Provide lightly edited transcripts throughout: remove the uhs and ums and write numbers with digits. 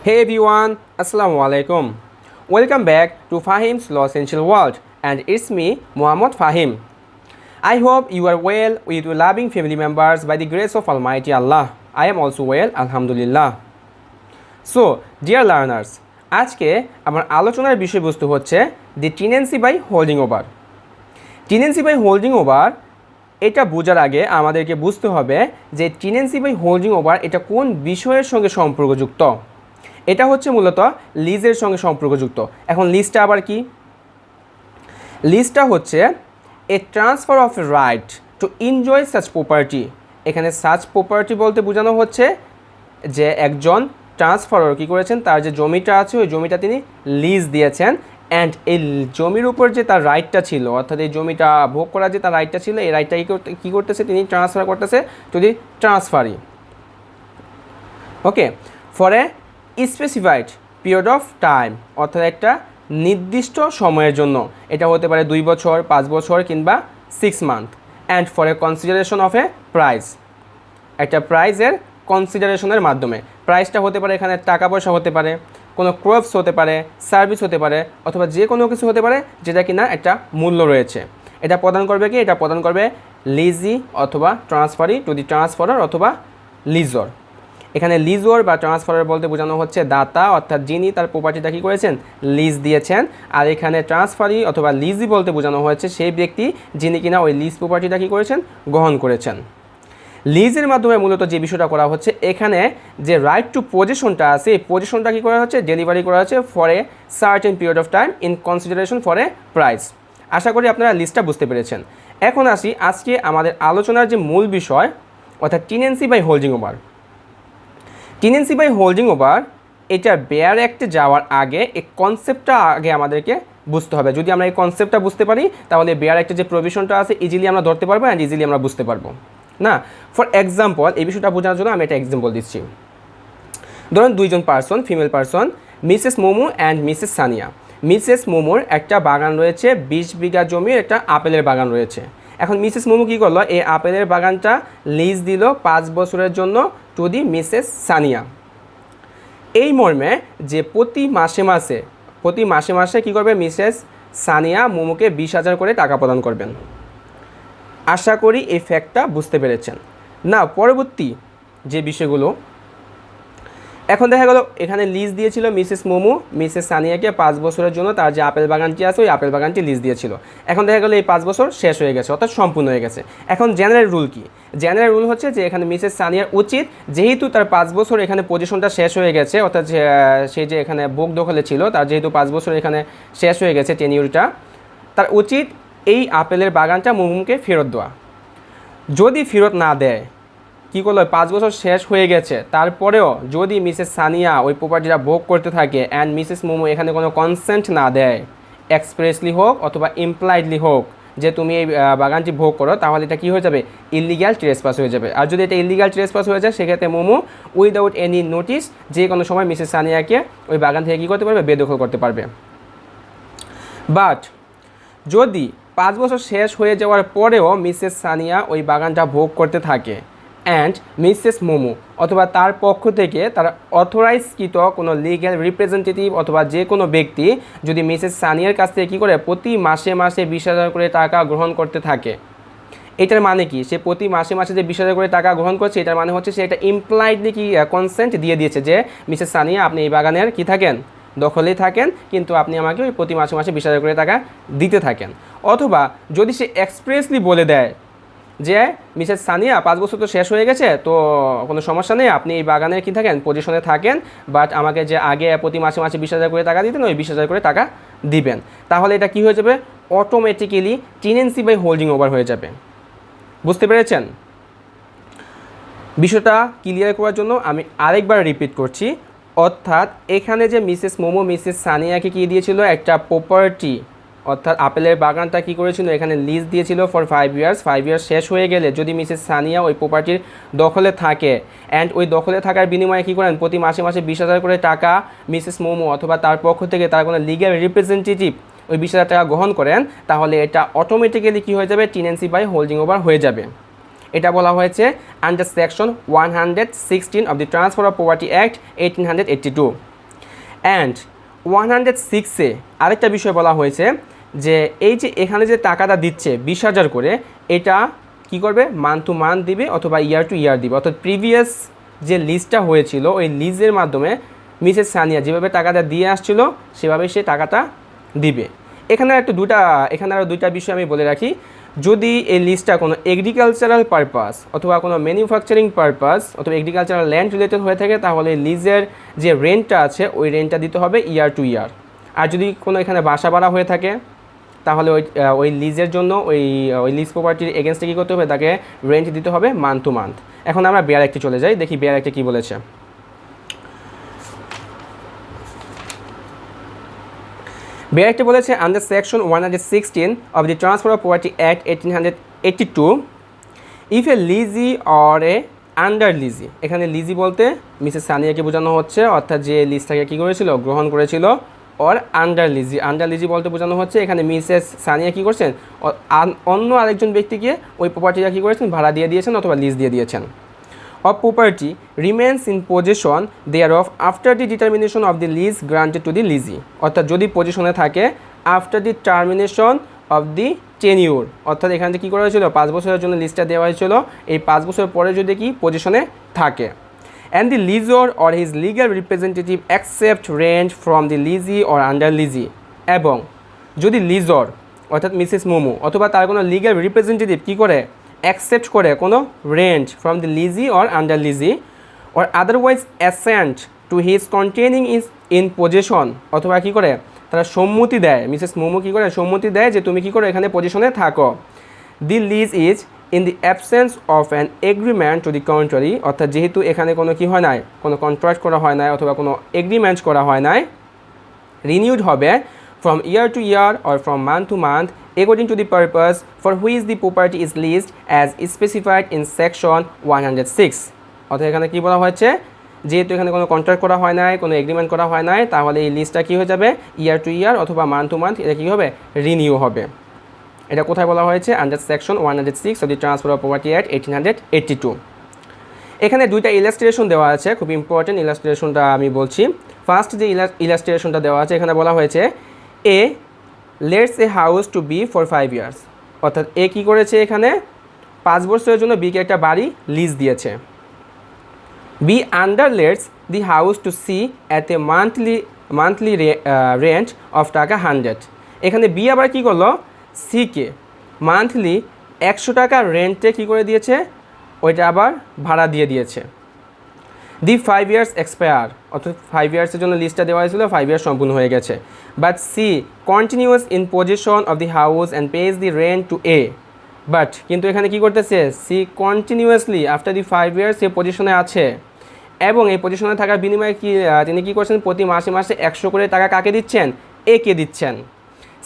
Hey everyone, Assalamualaikum. Welcome back to Fahim's Law Essential World, and it's me, Muhammad Fahim. I hope you are well with your loving family members by the grace of Almighty Allah. I am also well, Alhamdulillah. So, dear learners, আজকে আমার আলোচনার বিষয়বস্তু হচ্ছে the tenancy by holding over. Tenancy by holding over এটা বোঝার আগে আমাদেরকে বুঝতে হবে যে টেনেন্সি বাই হোল্ডিং ওভার এটা কোন বিষয়ের সঙ্গে সম্পর্কযুক্ত। এটা হচ্ছে মূলত লিজের সঙ্গে সম্পর্কযুক্ত। এখন লিজটা আবার কি? লিজটা হচ্ছে a transfer of right to enjoy such property. এখানে সাচ প্রপার্টি বলতে বোঝানো হচ্ছে যে একজন ট্রান্সফারার কী করেছেন, তার যে জমিটা আছে ওই জমিটা তিনি লিজ দিয়েছেন, অ্যান্ড এই জমির উপর যে তার রাইটটা ছিল, অর্থাৎ এই জমিটা ভোগ করার যে তার রাইটটা ছিল, এই রাইটটা কী করতেছে, তিনি ট্রান্সফার করতেছে to the transferee. Okay, for a specified period of time, অর্থাৎ একটা নির্দিষ্ট সময়ের জন্য। এটা হতে পারে 2 বছর, 5 বছর কিংবা 6 month. And for a consideration of A price, একটা প্রাইজের কনসিডারেশনের মাধ্যমে। প্রাইসটা হতে পারে এখানে টাকা পয়সা হতে পারে, কোনো ক্রপস হতে পারে, সার্ভিস হতে পারে, অথবা যে কোনো কিছু হতে পারে যেটা কিনা একটা মূল্য রয়েছে। এটা প্রদান করবে কি? এটা প্রদান করবে লিজি অথবা ট্রান্সফারি টু দি ট্রান্সফারার অথবা লিজর। এখানে লিজর বা ট্রান্সফারার বলতে বোঝানো হচ্ছে দাতা, অর্থাৎ যিনি তার প্রপার্টিটা কী করেছেন, লিজ দিয়েছেন। আর এখানে ট্রান্সফারি অথবা লিজি বলতে বোঝানো হয়েছে সেই ব্যক্তি যিনি কিনা ওই লিজ প্রপার্টিটা কী করেছেন, গ্রহণ করেছেন। লিজের মাধ্যমে মূলত যে বিষয়টা করা হচ্ছে, এখানে যে রাইট টু পজিশনটা আছে, এই পজিশনটা কী করা হচ্ছে, ডেলিভারি করা হচ্ছে for a certain period of time in consideration for a price. আশা করি আপনারা লিস্টটা বুঝতে পেরেছেন। এখন আসি আজকে আমাদের আলোচনার যে মূল বিষয়, অর্থাৎ tenancy by holding over. Tenancy by holding over এটা বেয়ার অ্যাক্টে যাওয়ার আগে এই কনসেপ্টটা আগে আমাদেরকে বুঝতে হবে। যদি আমরা এই কনসেপ্টটা বুঝতে পারি তাহলে বেয়ার অ্যাক্টের যে প্রভিশনটা আছে ইজিলি আমরা ধরতে পারবো অ্যান্ড ইজিলি আমরা বুঝতে পারবো। না, ফর এক্সাম্পল এই বিষয়টা বোঝানোর জন্য আমি একটা এক্সাম্পল দিচ্ছি। ধরুন দুইজন person, female person, Mrs momo and Mrs Sania. Mrs মোমোর একটা বাগান রয়েছে, 20 বিঘা জমির একটা আপেলের বাগান রয়েছে। এখন মিসেস মোমো কী করলো, এই আপেলের বাগানটা লিজ দিল 5 বছরের জন্য টু দি মিসেস সানিয়া। এই মর্মে যে প্রতি মাসে মাসে কী করবে, মিসেস সানিয়া মোমোকে 20,000 করে টাকা প্রদান করবেন। আশা করি এই ফ্যাক্টটা বুঝতে পেরেছেন। না, পরবর্তী যে বিষয়গুলো, এখন দেখা গেল এখানে লিজ দিয়েছিল মিসেস মোমো মিসেস সানিয়াকে 5 বছরের জন্য তার যে আপেল বাগানটি আছে ওই আপেল বাগানটি লিজ দিয়েছিল। এখন দেখা গেলো এই 5 বছর শেষ হয়ে গেছে, অর্থাৎ সম্পূর্ণ হয়ে গেছে। এখন জেনারেল রুল কি? জেনারেল রুল হচ্ছে যে এখানে মিসেস সানিয়ার উচিত, যেহেতু তার 5 বছর এখানে পজিশনটা শেষ হয়ে গেছে, অর্থাৎ সে যে এখানে ভোগ দখলে ছিল তার যেহেতু 5 বছর এখানে শেষ হয়ে গেছে টেনিউরটা, তার উচিত এই আপেলের বাগানটা মোমোকে ফেরত দেওয়া। যদি ফেরত না দেয়, কী করলো, 5 বছর শেষ হয়ে গেছে, তারপরেও যদি মিসেস সানিয়া ওই প্রপার্টিটা ভোগ করতে থাকে অ্যান্ড মিসেস মোমো এখানে কোনো কনসেন্ট না দেয়, এক্সপ্রেসলি হোক অথবা ইমপ্লাইডলি হোক, যে তুমি এই বাগানটি ভোগ করো, তাহলে এটা কী হয়ে যাবে, ইলিগ্যাল ট্রেসপাস হয়ে যাবে। আর যদি এটা ইলিগ্যাল ট্রেসপাস হয়ে যায়, সেক্ষেত্রে মোমো উইদাউট এনি নোটিস যে কোনো সময় মিসেস সানিয়াকে ওই বাগান থেকে কী করতে পারবে, বেদখল করতে পারবে। বাট যদি 5 বছর শেষ হয়ে যাওয়ার পরেও মিসেস সানিয়া ওই বাগানটা ভোগ করতে থাকে অ্যান্ড মিসেস মোমো অথবা তার পক্ষ থেকে তার অথরাইজকৃত কোনো লিগ্যাল রিপ্রেজেন্টেটিভ অথবা যে কোনো ব্যক্তি যদি মিসেস সানিয়ার কাছ থেকে কী করে, প্রতি মাসে 20,000 করে টাকা গ্রহণ করতে থাকে, এটার মানে কি, সে প্রতি মাসে যে 20,000 করে টাকা গ্রহণ করছে, এটার মানে হচ্ছে সে এটা ইমপ্লাইডলি কি কনসেন্ট দিয়ে দিয়েছে যে মিসেস সানিয়া আপনি এই বাগানের কী থাকেন, দখলেই থাকেন, কিন্তু আপনি আমাকে ওই প্রতি মাসে 20,000 করে টাকা দিতে থাকেন। অথবা যদি সে এক্সপ্রেসলি বলে দেয় যে মিসেস সানিয়া 5 বছর তো শেষ হয়ে গেছে, তো কোনো সমস্যা নেই, আপনি এই বাগানের কী থাকেন, পজিশনে থাকেন, বাট আমাকে যে আগে প্রতি মাসে 20,000 করে টাকা দিতেন ওই 20,000 করে টাকা দিবেন, তাহলে এটা কী হয়ে যাবে, automatically tenancy by holding over হয়ে যাবে। বুঝতে পেরেছেন? বিষয়টা ক্লিয়ার করার জন্য আমি আরেকবার রিপিট করছি। অর্থাৎ এখানে যে মিসেস মোমো মিসেস সানিয়াকে কী দিয়েছিল, একটা প্রপার্টি, অর্থাৎ আপেলের বাগানটা কী করেছিল, এখানে লিজ দিয়েছিল ফর 5 ইয়ার্স। 5 ইয়ার্স শেষ হয়ে গেলে যদি মিসেস সানিয়া ওই প্রপার্টির দখলে থাকে অ্যান্ড ওই দখলে থাকার বিনিময়ে কী করেন, প্রতি মাসে 20,000 করে টাকা মিসেস মোমো অথবা তার পক্ষ থেকে তার কোনো লিগ্যাল রিপ্রেজেন্টেটিভ ওই 20,000 টাকা গ্রহণ করেন, তাহলে এটা অটোমেটিক্যালি কী হয়ে যাবে, টেনেন্সি বাই হোল্ডিং ওভার হয়ে যাবে। এটা বলা হয়েছে under section 116 of the transfer of property act 1882। And 106-এ আরেকটা বিষয় বলা হয়েছে যে এই যে এখানে যে টাকাটা দিচ্ছে 20,000 করে, এটা কি করবে, মান্থ টু মান্থ দিবে অথবা ইয়ার টু ইয়ার দিবে। অর্থাৎ প্রিভিয়াস যে লিজটা হয়েছিল ওই লিজের মাধ্যমে মিসেস সানিয়া যেভাবে টাকাটা দিয়ে আসছিল সেভাবে সে টাকাটা দিবে। এখানে আরও দুইটা বিষয় আমি বলে রাখি। যদি এই লিজটা কোনো এগ্রিকালচারাল পারপাস অথবা কোনো ম্যানুফ্যাকচারিং পারপাস অথবা এগ্রিকালচারাল ল্যান্ড রিলেটেড হয়ে থাকে তাহলে লিজের যে রেন্টটা আছে ওই রেন্টটা দিতে হবে ইয়ার টু ইয়ার। আর যদি কোনো এখানে বাসা ভাড়া হয়ে থাকে তাহলে ওই লিজের জন্য ওই লিজ প্রপার্টির এগেনস্টে কী করতে হবে, তাকে রেন্ট দিতে হবে মান্থ টু মান্থ। এখন আমরা বেয়ার একটি চলে যাই, দেখি বেয়ার একটি কী বলেছে। বেয়ার একটি বলেছে under section 116 of the transfer of property act 1882 if A lessee or a under lessee, এখানে লিজি বলতে মিসেস সানিয়াকে বোঝানো হচ্ছে, অর্থাৎ যে লিজটাকে কী করেছিল, গ্রহণ করেছিল। অর আন্ডার লিজি বলতে বোঝানো হচ্ছে এখানে মিসেস সানিয়া কী করছেন, অন্য আরেকজন ব্যক্তিকে ওই প্রপার্টিটা কী করেছেন, ভাড়া দিয়ে দিয়েছেন অথবা লিজ দিয়ে দিয়েছেন। Of property remains in possession thereof after the determination of the lease granted to the lessee, অর্থাৎ যদি পজিশনে থাকে after the termination of the tenure, অর্থাৎ এখানে যে কী করা হয়েছিল 5 বছরের জন্য লিজটা দেওয়া হয়েছিল, এই 5 বছর পরে যদি কি পজিশনে থাকে। And the lessor or his legal representative accept rent from the lessee or under lessee, এবং যদি লিজর অর্থাৎ মিসেস মোমো অথবা তার কোনো লিগ্যাল রিপ্রেজেন্টেটিভ কী করে, অ্যাকসেপ্ট করে কোনো rent from the lessee or under lessee or otherwise accent to his containing in position, অথবা কী করে তারা সম্মতি দেয়, মিসেস মোমো কী করে সম্মতি দেয় যে তুমি কী করো এখানে পজিশনে থাকো। The lease is in the absence of an agreement to the contrary, অর্থাৎ যেহেতু এখানে কোনো কী হয় নাই, কোনো কন্ট্রাক্ট করা হয় নাই অথবা কোনো এগ্রিমেন্ট করা হয় নাই, রিনিউড হবে from year to year or from month to month according to the purpose for which the property is leased as specified in section 106। অর্থাৎ এখানে কী বলা হয়েছে, যেহেতু এখানে কোনো কন্ট্রাক্ট করা হয় নাই, কোনো এগ্রিমেন্ট করা হয় নাই, তাহলে এই লিস্টটা কী হয়ে যাবে, ইয়ার টু ইয়ার অথবা মান্থ টু মান্থ এটা কী হবে, রিনিউ হবে। এটা কোথায় বলা হয়েছে, under section 106 of the transfer of property act 1882। এখানে দুইটা ইলাস্ট্রেশন দেওয়া আছে, খুব ইম্পর্টেন্ট ইলাস্ট্রেশনটা আমি বলছি। ফার্স্ট যে ইলাস্ট্রেশনটা দেওয়া আছে এখানে বলা হয়েছে A lets a house to B for 5 years, অর্থাৎ এ কী করেছে এখানে 5 বছরের জন্য বিকে একটা বাড়ি লিজ দিয়েছে। B underlets the house to C at a monthly rent of টাকা 100। এখানে বি আবার কী করলো, সিকে মান্থলি 100 টাকা রেন্টে কী করে দিয়েছে, ওইটা আবার ভাড়া দিয়ে দিয়েছে। দি 5 ইয়ার্স এক্সপায়ার, অর্থাৎ 5 ইয়ার্সের জন্য লিস্টটা দেওয়া হয়েছিল, 5 ইয়ার্স সম্পূর্ণ হয়ে গেছে। But C continuous in possession of the house and pays the rent to A, but কিন্তু এখানে কী করতেছে, C continuously after the 5 years সে পজিশনে আছে এবং এই পজিশনে থাকার বিনিময়ে তিনি কী করছেন, প্রতি মাসে মাসে 100 করে টাকা কাকে দিচ্ছেন, এ কে দিচ্ছেন।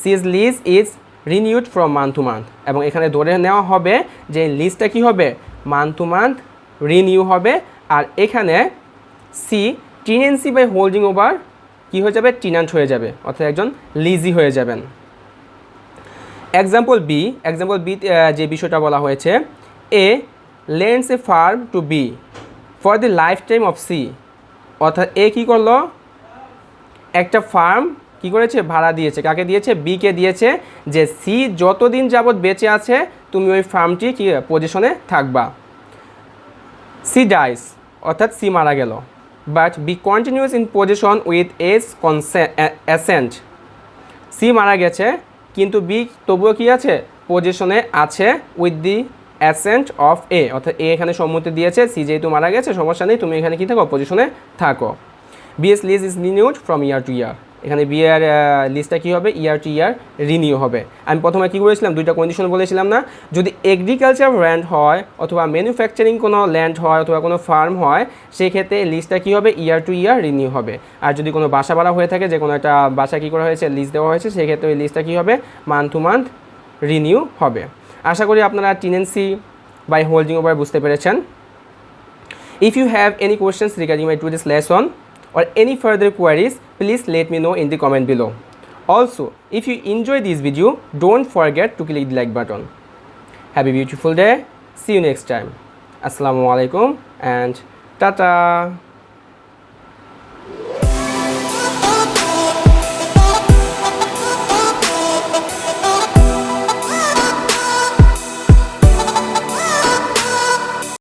C's lease is renewed from month to month, এবং এখানে ধরে নেওয়া হবে যে লিজটা কী হবে, মান্থ টু মান্থ রিনিউ হবে। আর এখানে C tenancy by holding over কী হয়ে যাবে, টিনান্ট হয়ে যাবে, অর্থাৎ একজন লিজি হয়ে যাবেন। এক্সাম্পল বি যে বিষয়টা বলা হয়েছে, A lends a farm to B for the life time of C, অর্থাৎ এ কী করলো, একটা ফার্ম কী করেছে, ভাড়া দিয়েছে, কাকে দিয়েছে, বিকে দিয়েছে, যে সি যতদিন যাবৎ বেঁচে আছে তুমি ওই ফার্মটি কি পজিশনে থাকবা। সি ডাইস, অর্থাৎ সি মারা গেল, but B continues in possession with A's assent, C মারা গেছে কিন্তু বি তবুও কি আছে, পজিশনে আছে with the assent of A, অর্থাৎ এ এখানে সম্মতি দিয়েছে, সি যেহেতু মারা গেছে সমস্যা নেই, তুমি এখানে কী থাকো, পজিশনে থাকো। B's lease is renewed from year to year, এখানে বি এর লিস্টটা কী হবে, ইয়ার টু ইয়ার রিনিউ হবে। আমি প্রথমে কী করেছিলাম, দুইটা কন্ডিশন বলেছিলাম না, যদি এগ্রিকালচার ল্যান্ড হয় অথবা ম্যানুফ্যাকচারিং কোনো ল্যান্ড হয় অথবা কোনো ফার্ম হয়, সেই ক্ষেত্রে লিস্টটা কী হবে, ইয়ার টু ইয়ার রিনিউ হবে। আর যদি কোনো বাসা ভাড়া হয়ে থাকে, যে কোনো একটা বাসা কী করা হয়েছে, লিজ দেওয়া হয়েছে, সেই ক্ষেত্রে ওই লিস্টটা কী হবে, মান্থ টু মান্থ রিনিউ হবে। আশা করি আপনারা টেনেন্সি বাই হোল্ডিং ওভার বুঝতে পেরেছেন। If you have any questions regarding my today's lesson or any further queries, please let me know in the comment below. Also, if you enjoy this video, don't forget to click the like button. Have a beautiful day. See you next time. Assalamualaikum and tata.